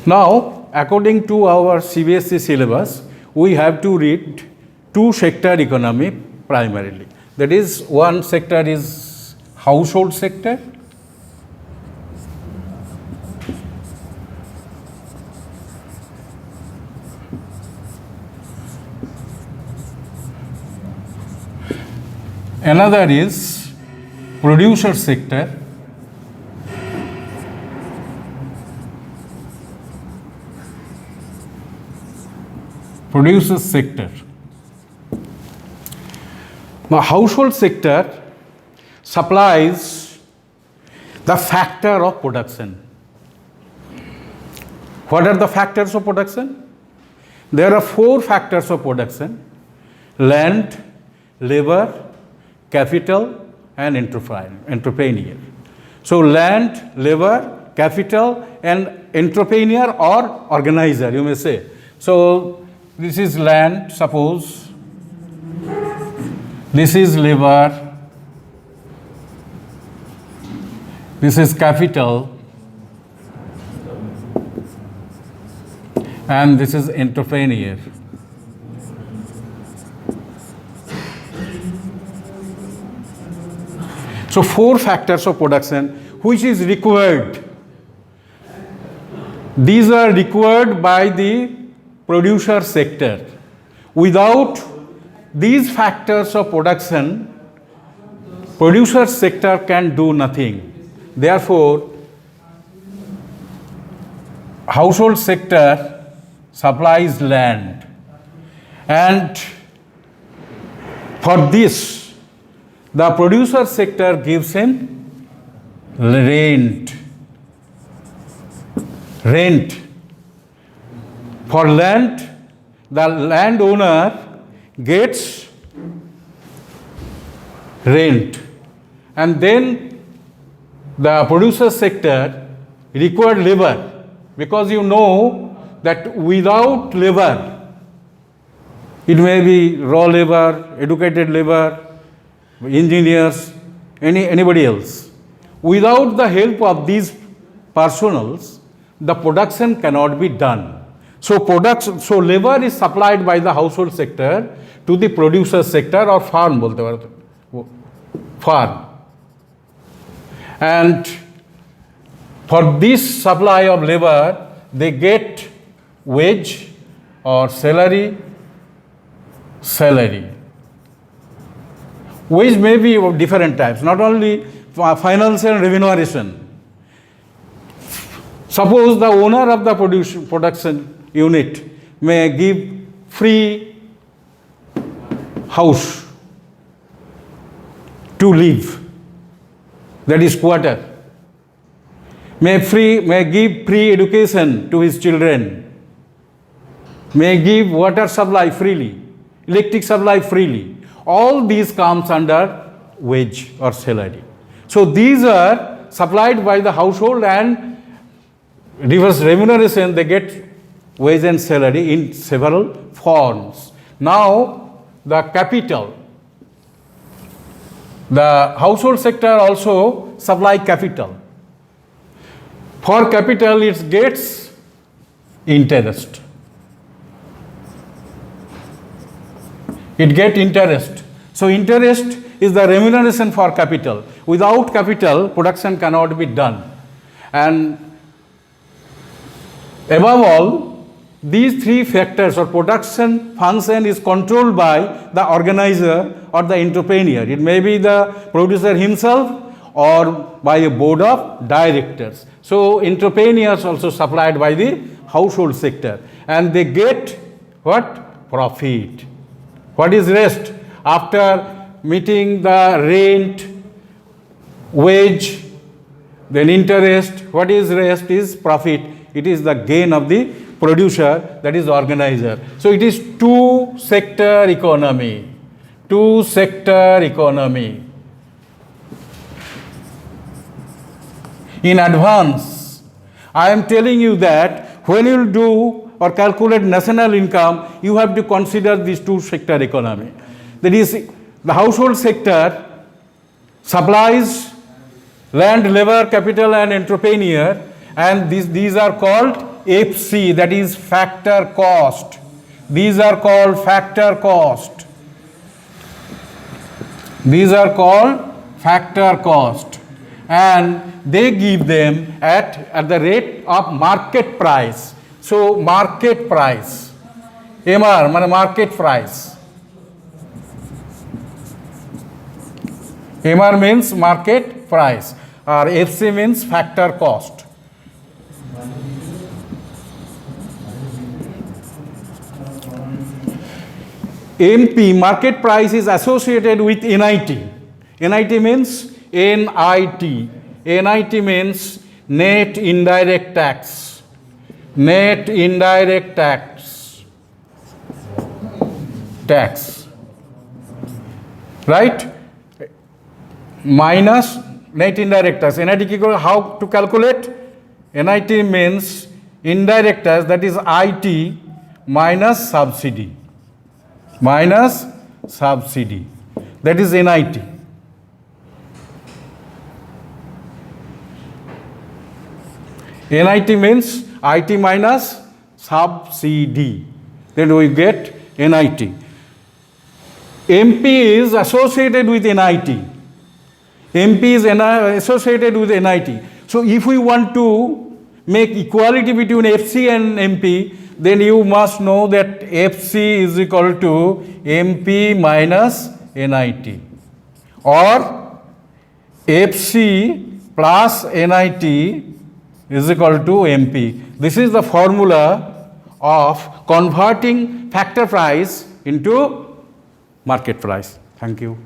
Now, according to our CBSE syllabus, we have to read two sector economy primarily. That is, one sector is household sector. Another is producer sector. Producer sector. Now, household sector supplies the factor of production. What are the factors of production? There are four factors of production: land, labor, capital, and entrepreneur. So, land, labor, capital, and entrepreneur or organizer, you may say. So, this is land, suppose. This is labor. This is capital. And this is entrepreneur. So, four factors of production which is required. These are required by the producer sector. Without these factors of production, producer sector can do nothing. Therefore, household sector supplies land, and for this, the producer sector gives him rent. For land, the landowner gets rent, and then the producer sector required labor, because you know that without labor, it may be raw labor, educated labor, engineers, anybody else. Without the help of these personals, the production cannot be done. So labor is supplied by the household sector to the producer sector or farm, farm. And for this supply of labor, they get wage or salary. Wage may be of different types, not only financial remuneration. Suppose the owner of the production unit may give free house to live, that is quarter. May give free education to his children. May give water supply freely, electric supply freely. All these comes under wage or salary. So these are supplied by the household, and reverse remuneration, they get wage and salary in several forms. Now, the capital. The household sector also supply capital. For capital, it gets interest. It gets interest. So, interest is the remuneration for capital. Without capital, production cannot be done. And above all, these three factors or production function is controlled by the organizer or the entrepreneur. It may be the producer himself or by a board of directors. So, entrepreneurs also supplied by the household sector, and they get what? Profit. What is rest? After meeting the rent, wage, then interest, what is rest is profit. It is the gain of the producer, that is organizer. So, it is two-sector economy. Two-sector economy. In advance, I am telling you that when you do or calculate national income, you have to consider this two-sector economy. That is, the household sector supplies land, labor, capital, and entrepreneur, and these are called FC, that is factor cost. These are called factor cost. These are called factor cost, and they give them at the rate of market price. So market price, MR মানে market price. MR means market price, or FC means factor cost. MP, market price, is associated with NIT. NIT means NIT. NIT means net indirect tax. Net indirect tax. Tax. Right? Minus net indirect tax. NIT how to calculate? NIT means indirect tax, that is IT minus subsidy. Minus subsidy, that is NIT. NIT means IT minus subsidy, then we get NIT. MP is associated with NIT. MP is associated with NIT. So if we want to make equality between FC and MP, then you must know that FC is equal to MP minus NIT, or FC plus NIT is equal to MP. This is the formula of converting factor price into market price. Thank you.